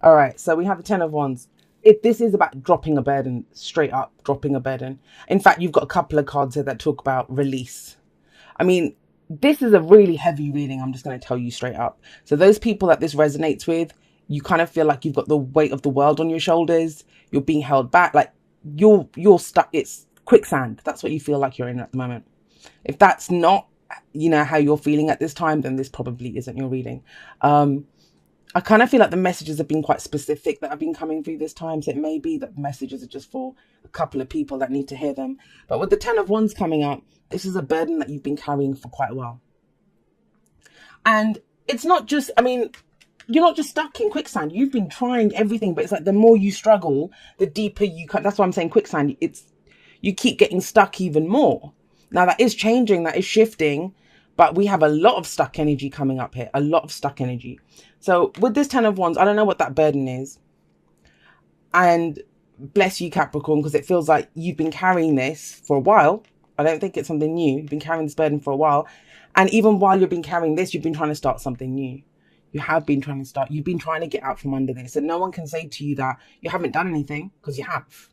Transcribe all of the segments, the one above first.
All right, so we have the Ten of Wands. This is about dropping a burden, straight up dropping a burden. In fact, you've got a couple of cards here that talk about release. I mean, this is a really heavy reading. I'm just going to tell you straight up. So those people that this resonates with, you kind of feel like you've got the weight of the world on your shoulders. You're being held back. Like you're stuck. It's quicksand. That's what you feel like you're in at the moment. If that's not, how you're feeling at this time, then this probably isn't your reading. I kind of feel like the messages have been quite specific that have been coming through this time. So it may be that the messages are just for a couple of people that need to hear them. But with the Ten of Wands coming up, this is a burden that you've been carrying for quite a while. And it's not just, you're not just stuck in quicksand. You've been trying everything, but it's like the more you struggle, the deeper you cut. That's why I'm saying quicksand. You keep getting stuck even more. Now that is changing, that is shifting, but we have a lot of stuck energy coming up here, a lot of stuck energy. So with this Ten of Wands, I don't know what that burden is. And bless you, Capricorn, because it feels like you've been carrying this for a while. I don't think it's something new. You've been carrying this burden for a while. And even while you've been carrying this, you've been trying to start something new. You've been trying to get out from under this. And no one can say to you that you haven't done anything, because you have.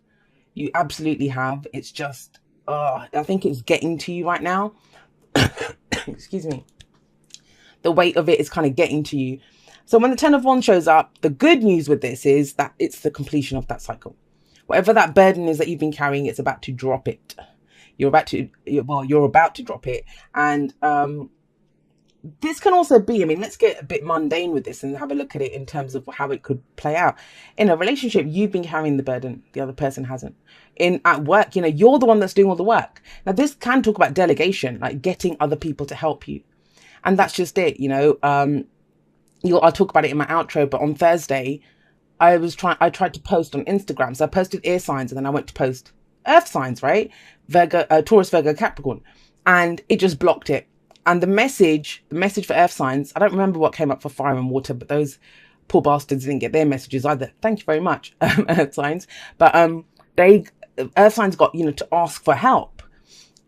You absolutely have. It's just, I think it's getting to you right now. Excuse me. The weight of it is kind of getting to you. So when the Ten of Wands shows up, the good news with this is that it's the completion of that cycle. Whatever that burden is that you've been carrying, it's about to drop it. You're about to drop it. And this can also be, let's get a bit mundane with this and have a look at it in terms of how it could play out. In a relationship, you've been carrying the burden. The other person hasn't. At work, you're the one that's doing all the work. Now, this can talk about delegation, like getting other people to help you. And that's just it, I'll talk about it in my outro, but on Thursday, I tried to post on Instagram. So I posted air signs and then I went to post earth signs, right? Virgo, Taurus, Virgo, Capricorn. And it just blocked it. And the message for earth signs, I don't remember what came up for fire and water, but those poor bastards didn't get their messages either. Thank you very much, earth signs. But earth signs got, to ask for help.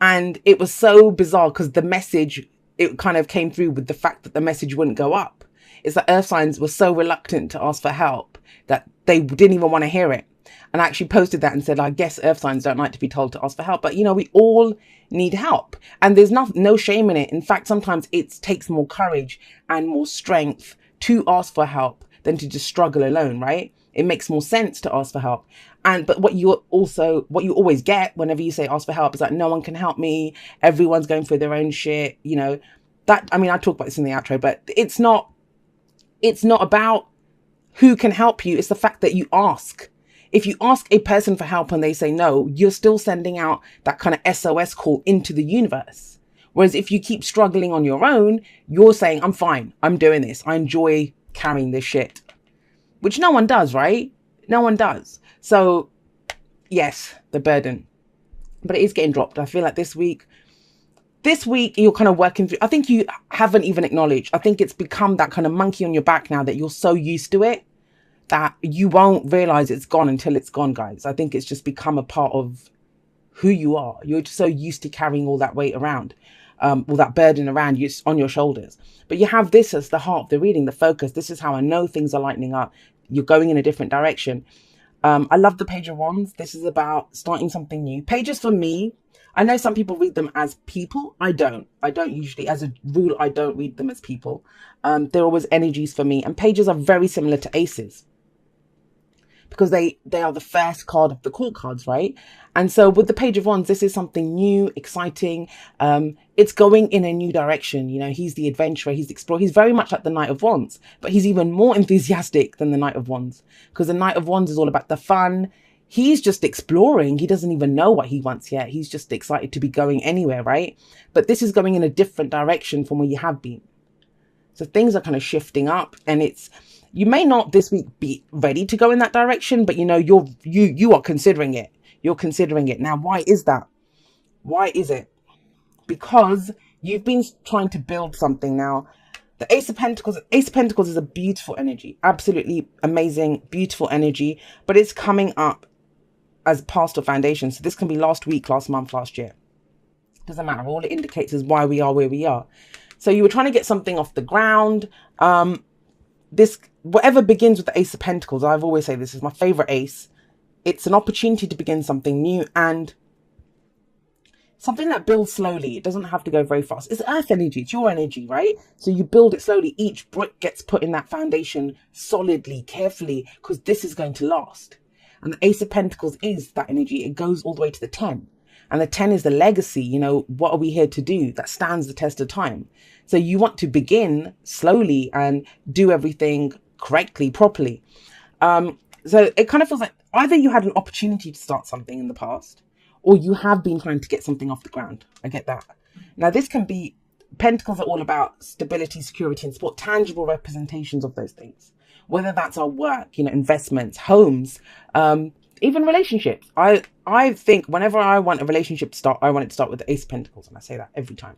And it was so bizarre because the message, it kind of came through with the fact that the message wouldn't go up. It's that earth signs were so reluctant to ask for help that they didn't even want to hear it. And I actually posted that and said, I guess earth signs don't like to be told to ask for help. But, we all need help. And there's no shame in it. In fact, sometimes it takes more courage and more strength to ask for help than to just struggle alone, right? It makes more sense to ask for help. But what you always get whenever you say ask for help is like, no one can help me. Everyone's going through their own shit. I talk about this in the outro, but it's not about who can help you. It's the fact that you ask. If you ask a person for help and they say no, you're still sending out that kind of SOS call into the universe. Whereas if you keep struggling on your own, you're saying, I'm fine. I'm doing this. I enjoy carrying this shit. Which no one does, right? No one does. So yes, the burden. But it is getting dropped. I feel like this week you're kind of working through. I think you haven't even acknowledged. I think it's become that kind of monkey on your back now that you're so used to it that you won't realize it's gone until it's gone, guys. I think it's just become a part of who you are. You're just so used to carrying all that weight around, all that burden around you on your shoulders. But you have this as the heart of the reading, the focus. This is how I know things are lightening up. You're going in a different direction. I love the Page of Wands. This is about starting something new. Pages for me, I know some people read them as people. I don't usually, as a rule, I don't read them as people. They're always energies for me. And pages are very similar to aces because they are the first card of the court cards, right? And so with the Page of Wands, this is something new, exciting. It's going in a new direction. He's the adventurer, he's the explorer. He's very much like the Knight of Wands, but he's even more enthusiastic than the Knight of Wands because the Knight of Wands is all about the fun. He's just exploring. He doesn't even know what he wants yet. He's just excited to be going anywhere, right? But this is going in a different direction from where you have been. So things are kind of shifting up, and you may not this week be ready to go in that direction, but you are considering it. You're considering it. Now, why is that? Why is it? Because you've been trying to build something now. The Ace of Pentacles is a beautiful energy, absolutely amazing, beautiful energy, but it's coming up as past or foundation. So this can be last week, last month, last year. Doesn't matter. All it indicates is why we are where we are. So you were trying to get something off the ground. this, whatever begins with the Ace of Pentacles, I've always say this is my favorite ace. It's an opportunity to begin something new and something that builds slowly. It doesn't have to go very fast. It's earth energy. It's your energy, right? So you build it slowly. Each brick gets put in that foundation solidly, carefully, because this is going to last. And the Ace of Pentacles is that energy. It goes all the way to the 10. And the 10 is the legacy. You know, what are we here to do? That stands the test of time. So you want to begin slowly and do everything correctly, properly. So it kind of feels like either you had an opportunity to start something in the past, or you have been trying to get something off the ground. I get that. Now, this can be, Pentacles are all about stability, security, and support, tangible representations of those things. Whether that's our work, you know, investments, homes, even relationships. I think whenever I want a relationship to start, I want it to start with the Ace of Pentacles. And I say that every time.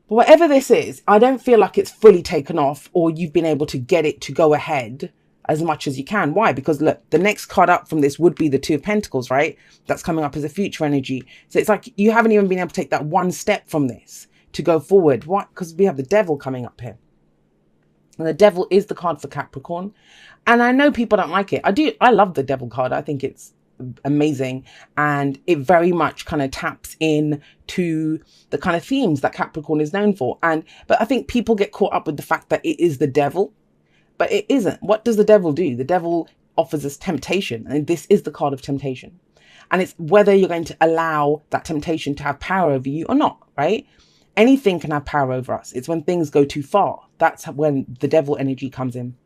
But whatever this is, I don't feel like it's fully taken off or you've been able to get it to go ahead as much as you can. Why? Because look, the next card up from this would be the Two of Pentacles, right? That's coming up as a future energy. So it's like you haven't even been able to take that one step from this to go forward. Why? Because we have the Devil coming up here. And the Devil is the card for Capricorn. And I know people don't like it. I love the Devil card. I think it's amazing. And it very much kind of taps in to the kind of themes that Capricorn is known for. But I think people get caught up with the fact that it is the Devil. But it isn't. What does the Devil do? The Devil offers us temptation. And this is the card of temptation. And it's whether you're going to allow that temptation to have power over you or not, right? Anything can have power over us. It's when things go too far. That's when the Devil energy comes in.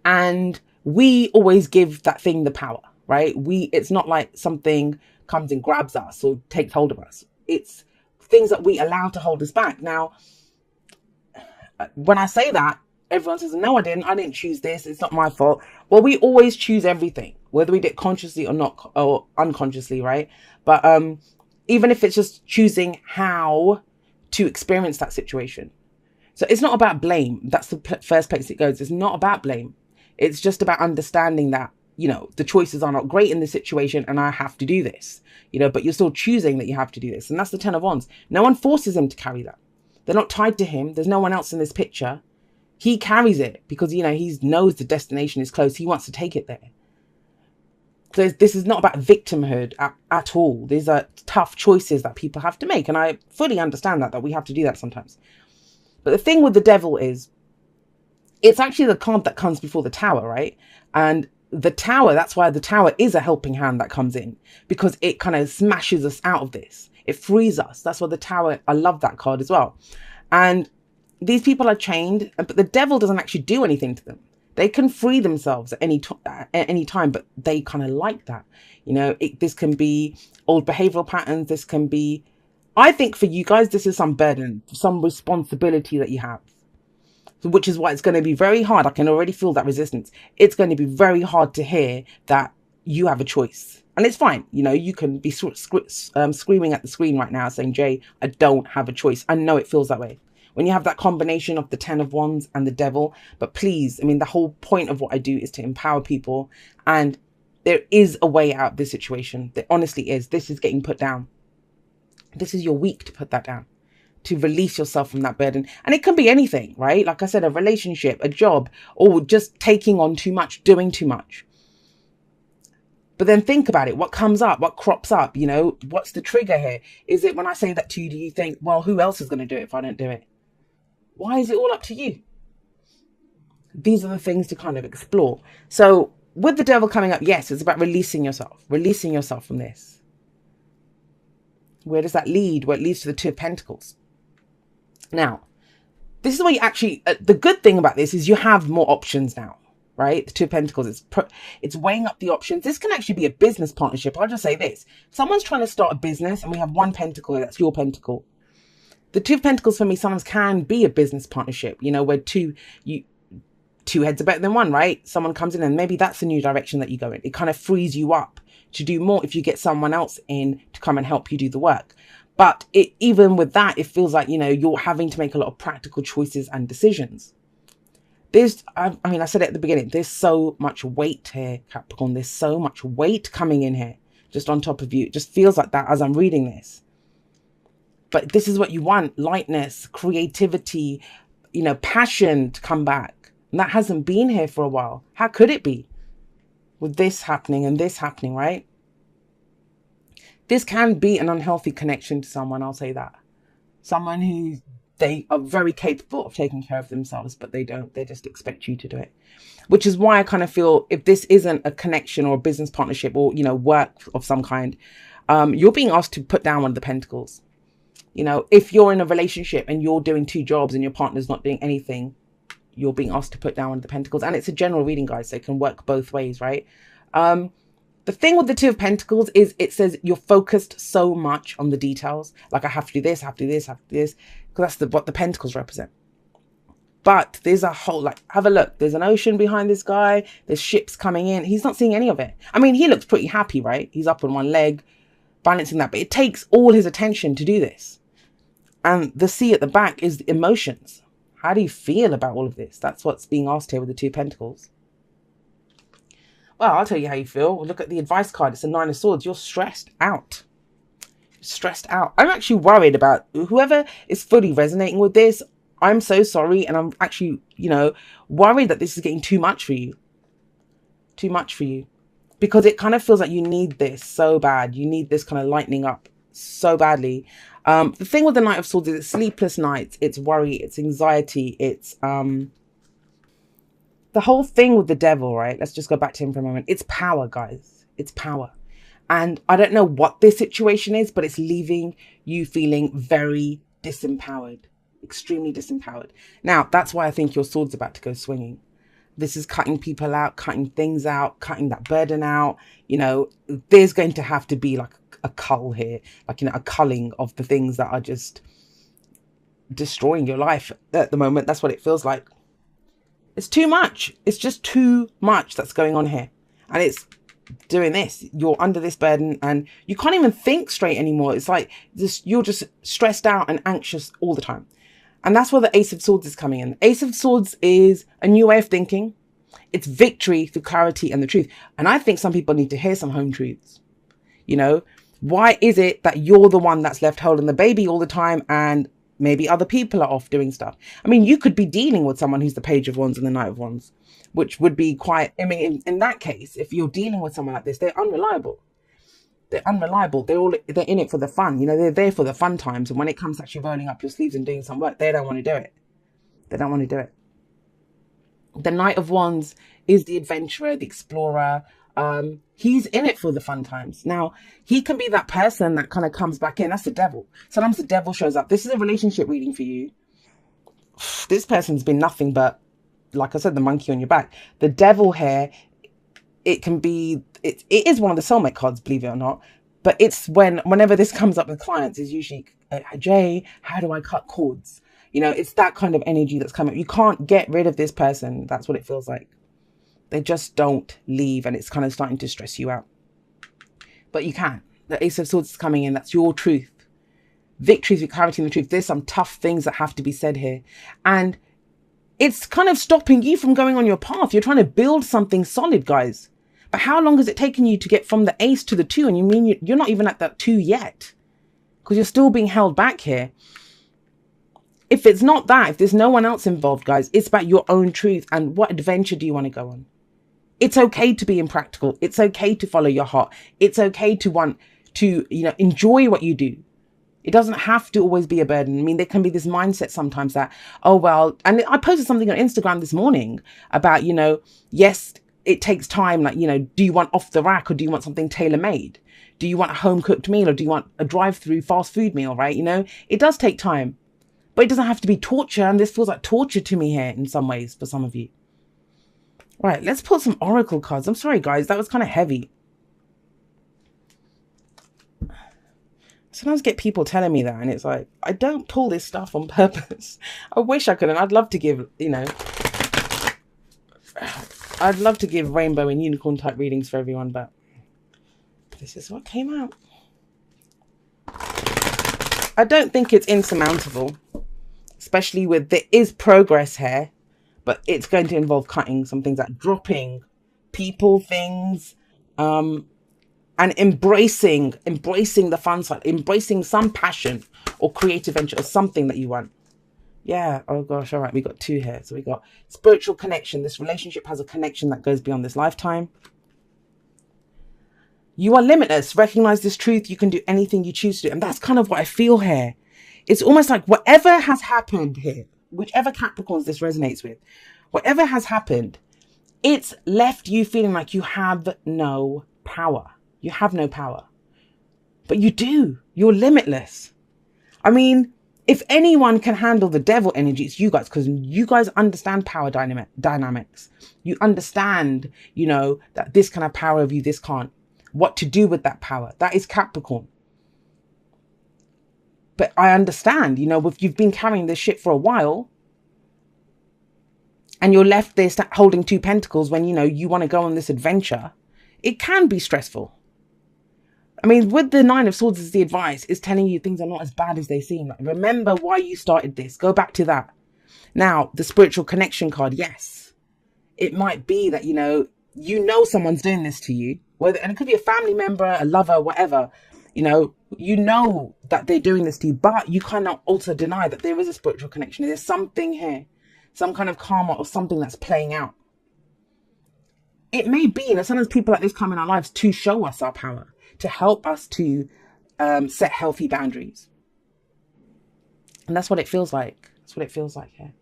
And we always give that thing the power, right? It's not like something comes and grabs us or takes hold of us. It's things that we allow to hold us back. Now, when I say that, everyone says, no, I didn't choose this. It's not my fault. Well, we always choose everything, whether we did consciously or not, or unconsciously, right? But even if it's just choosing how to experience that situation. So it's not about blame. That's the first place it goes. It's not about blame. It's just about understanding that, you know, the choices are not great in this situation and I have to do this, you know, but you're still choosing that you have to do this. And that's the Ten of Wands. No one forces him to carry that. They're not tied to him. There's no one else in this picture. He carries it because, you know, he knows the destination is close. He wants to take it there. So this is not about victimhood at all. These are tough choices that people have to make. And I fully understand that we have to do that sometimes. But the thing with the Devil is, it's actually the card that comes before the Tower, right? And the Tower, that's why the Tower is a helping hand that comes in, because it kind of smashes us out of this. It frees us. That's why the Tower, I love that card as well. And these people are chained, but the Devil doesn't actually do anything to them. They can free themselves at any time, but they kind of like that. You know, this can be old behavioral patterns. This can be, I think for you guys, this is some burden, some responsibility that you have, which is why it's going to be very hard. I can already feel that resistance. It's going to be very hard to hear that you have a choice. And it's fine. You know, you can be screaming at the screen right now saying, Jay, I don't have a choice. I know it feels that way when you have that combination of the Ten of Wands and the Devil. But please, I mean, the whole point of what I do is to empower people. And there is a way out of this situation. There honestly is. This is getting put down. This is your week to put that down, to release yourself from that burden. And it can be anything, right? Like I said, a relationship, a job, or just taking on too much, doing too much. But then think about it. What comes up? What crops up? You know, what's the trigger here? Is it when I say that to you, do you think, well, who else is going to do it if I don't do it? Why is it all up to you? These are the things to kind of explore. So with the Devil coming up, yes, it's about releasing yourself from this. Where does that lead? Well, it leads to the Two of Pentacles. Now, this is where you actually, the good thing about this is you have more options now, right? The Two of Pentacles, it's weighing up the options. This can actually be a business partnership. I'll just say this. Someone's trying to start a business and we have one pentacle, that's your pentacle. The Two of Pentacles for me, sometimes can be a business partnership, you know, where two heads are better than one, right? Someone comes in and maybe that's the new direction that you go in. It kind of frees you up to do more if you get someone else in to come and help you do the work. But even with that, it feels like, you know, you're having to make a lot of practical choices and decisions. I mean, I said it at the beginning, there's so much weight here, Capricorn. There's so much weight coming in here, just on top of you. It just feels like that as I'm reading this. But this is what you want, lightness, creativity, you know, passion to come back. And that hasn't been here for a while. How could it be? With this happening and this happening, right? This can be an unhealthy connection to someone, I'll say that. Someone who they are very capable of taking care of themselves, but they don't. They just expect you to do it. Which is why I kind of feel if this isn't a connection or a business partnership or, you know, work of some kind, you're being asked to put down one of the pentacles. You know, if you're in a relationship and you're doing 2 jobs and your partner's not doing anything, you're being asked to put down one of the pentacles. And it's a general reading, guys, so it can work both ways, right? The thing with the 2 of Pentacles is it says you're focused so much on the details. Like, I have to do this, I have to do this, I have to do this. Because that's what the Pentacles represent. But there's a whole, like, have a look. There's an ocean behind this guy. There's ships coming in. He's not seeing any of it. I mean, he looks pretty happy, right? He's up on one leg, balancing that. But it takes all his attention to do this. And the sea at the back is the emotions. How do you feel about all of this? That's what's being asked here with the 2 Pentacles. Well, I'll tell you how you feel. Look at the advice card. It's a 9 of Swords. You're stressed out. Stressed out. I'm actually worried about whoever is fully resonating with this. I'm so sorry. And I'm actually, you know, worried that this is getting too much for you. Too much for you. Because it kind of feels like you need this so bad. You need this kind of lightening up so badly. The thing with the Knight of Swords is it's sleepless nights. It's worry. It's anxiety. It's the whole thing with the devil, right? Let's just go back to him for a moment. It's power, guys. It's power. And I don't know what this situation is, but it's leaving you feeling very disempowered, extremely disempowered. Now, that's why I think your sword's about to go swinging. This is cutting people out, cutting things out, cutting that burden out. You know, there's going to have to be like a cull here, like, you know, a culling of the things that are just destroying your life at the moment. That's what it feels like. It's too much. It's just too much that's going on here. And it's doing this. You're under this burden and you can't even think straight anymore. It's like this, you're just stressed out and anxious all the time. And that's where the Ace of Swords is coming in. The Ace of Swords is a new way of thinking. It's victory through clarity and the truth. And I think some people need to hear some home truths. You know, why is it that you're the one that's left holding the baby all the time and maybe other people are off doing stuff? I mean, you could be dealing with someone who's the Page of Wands and the Knight of Wands, which would be quite, I mean, in that case, if you're dealing with someone like this, they're unreliable. They're unreliable. They're in it for the fun. You know, they're there for the fun times. And when it comes to actually rolling up your sleeves and doing some work, they don't want to do it. They don't want to do it. The Knight of Wands is the adventurer, the explorer. He's in it for the fun times. Now, he can be that person that kind of comes back in. That's the devil. Sometimes the devil shows up. This is a relationship reading for you. This person's been nothing but, like I said, the monkey on your back. The devil here, it can be, it is one of the soulmate cards, believe it or not. But it's whenever this comes up with clients, is usually, Jay, how do I cut cords? You know, it's that kind of energy that's coming. You can't get rid of this person. That's what it feels like. They just don't leave, and it's kind of starting to stress you out. But you can. The Ace of Swords is coming in. That's your truth. Victory through clarity and the truth. There's some tough things that have to be said here. And it's kind of stopping you from going on your path. You're trying to build something solid, guys. But how long has it taken you to get from the Ace to the 2? And you mean you're not even at that 2 yet. Because you're still being held back here. If it's not that, if there's no one else involved, guys, it's about your own truth and what adventure do you want to go on? It's okay to be impractical. It's okay to follow your heart. It's okay to want to, you know, enjoy what you do. It doesn't have to always be a burden. I mean, there can be this mindset sometimes that, oh, well, and I posted something on Instagram this morning about, you know, yes, it takes time. Like, you know, do you want off the rack or do you want something tailor-made? Do you want a home cooked meal or do you want a drive-through fast food meal, right? You know, it does take time, but it doesn't have to be torture. And this feels like torture to me here in some ways for some of you. Right, let's pull some oracle cards. I'm sorry, guys, that was kind of heavy. Sometimes I get people telling me that, and it's like, I don't pull this stuff on purpose. I wish I could, and I'd love to give, you know, I'd love to give rainbow and unicorn type readings for everyone, but this is what came out. I don't think it's insurmountable, especially with, there is progress here. But it's going to involve cutting some things out, dropping people, things, and embracing the fun side, embracing some passion or creative venture or something that you want. Yeah. Oh gosh. All right. We got 2 here. So we got spiritual connection. This relationship has a connection that goes beyond this lifetime. You are limitless. Recognize this truth. You can do anything you choose to do. And that's kind of what I feel here. It's almost like whatever has happened here, whichever Capricorns this resonates with, whatever has happened, it's left you feeling like you have no power. You have no power. But you do. You're limitless. I mean, if anyone can handle the devil energy, it's you guys, because you guys understand power dynamics. You understand, that this can have power over you, this can't. What to do with that power. That is Capricorn. But I understand, if you've been carrying this shit for a while and you're left there holding 2 pentacles when, you want to go on this adventure, it can be stressful. I mean, with the 9 of Swords as the advice, is telling you things are not as bad as they seem. Like, remember why you started this. Go back to that. Now, the spiritual connection card, yes. It might be that, someone's doing this to you. And it could be a family member, a lover, whatever. You know that they're doing this to you, but you cannot also deny that there is a spiritual connection. There's something here, some kind of karma or something that's playing out. It may be, sometimes people like this come in our lives to show us our power, to help us to set healthy boundaries. And that's what it feels like. That's what it feels like here.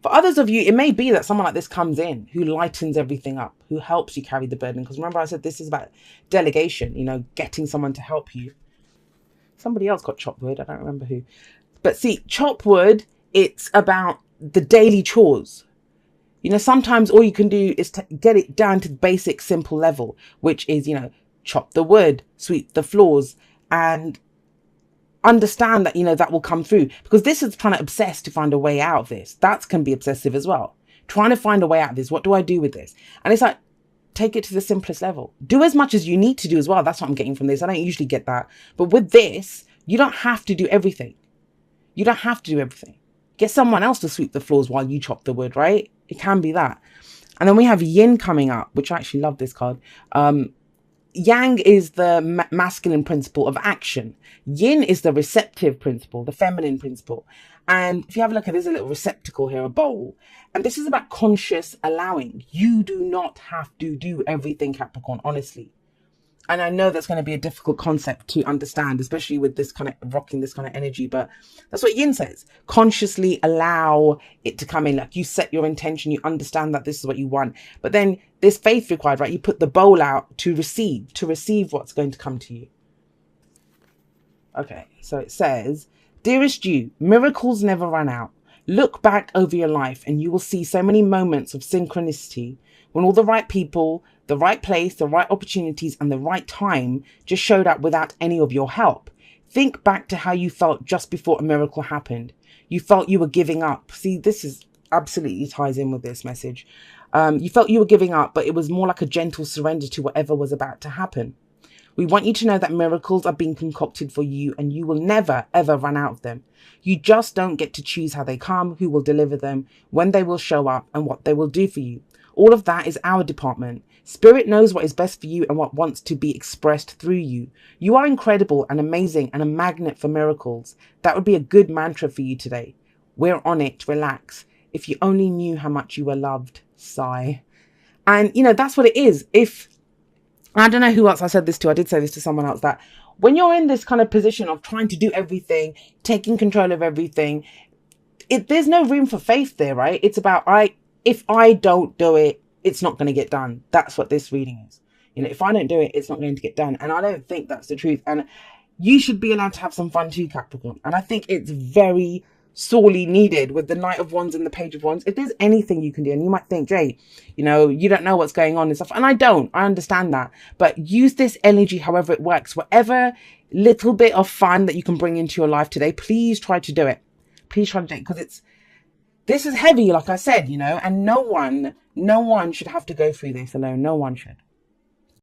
For others of you, it may be that someone like this comes in who lightens everything up, who helps you carry the burden. Because remember I said this is about delegation, getting someone to help you. Somebody else got chopped wood. I don't remember who. But see, chop wood, it's about the daily chores. Sometimes all you can do is to get it down to the basic, simple level, which is, chop the wood, sweep the floors, and understand that, that will come through. Because this is trying to obsess to find a way out of this. That can be obsessive as well. Trying to find a way out of this. What do I do with this? And it's like, take it to the simplest level. Do as much as you need to do as well. That's what I'm getting from this. I don't usually get that. But with this, you don't have to do everything. You don't have to do everything. Get someone else to sweep the floors while you chop the wood, right? It can be that. And then we have Yin coming up, which I actually love this card. Yang is the masculine principle of action. Yin is the receptive principle, the feminine principle. And if you have a look at, there's a little receptacle here, a bowl. And this is about conscious allowing. You do not have to do everything, Capricorn, honestly. And I know that's going to be a difficult concept to understand, especially with this kind of rocking this kind of energy. But that's what Yin says. Consciously allow it to come in. Like, you set your intention. You understand that this is what you want. But then there's faith required, right? You put the bowl out to receive what's going to come to you. Okay, so it says, dearest you, miracles never run out. Look back over your life and you will see so many moments of synchronicity when all the right people, the right place, the right opportunities and the right time just showed up without any of your help. Think back to how you felt just before a miracle happened. You felt you were giving up. See, this is absolutely ties in with this message. You felt you were giving up, but it was more like a gentle surrender to whatever was about to happen. We want you to know that miracles are being concocted for you and you will never, ever run out of them. You just don't get to choose how they come, who will deliver them, when they will show up and what they will do for you. All of that is our department. Spirit knows what is best for you and what wants to be expressed through you. You are incredible and amazing and a magnet for miracles. That would be a good mantra for you today. We're on it. Relax. If you only knew how much you were loved. Sigh. And, that's what it is. I don't know who else I said this to. I did say this to someone else, that when you're in this kind of position of trying to do everything, taking control of everything, there's no room for faith there, right? It's about, if I don't do it, it's not going to get done. That's what this reading is. If I don't do it, it's not going to get done. And I don't think that's the truth. And you should be allowed to have some fun too, Capricorn. And I think it's very sorely needed with the Knight of Wands and the Page of Wands. If there's anything you can do, and you might think, Jay, you don't know what's going on and stuff. And I don't. I understand that. But use this energy however it works. Whatever little bit of fun that you can bring into your life today, please try to do it. Please try to do it, because this is heavy, like I said, and no one should have to go through this alone. No one should.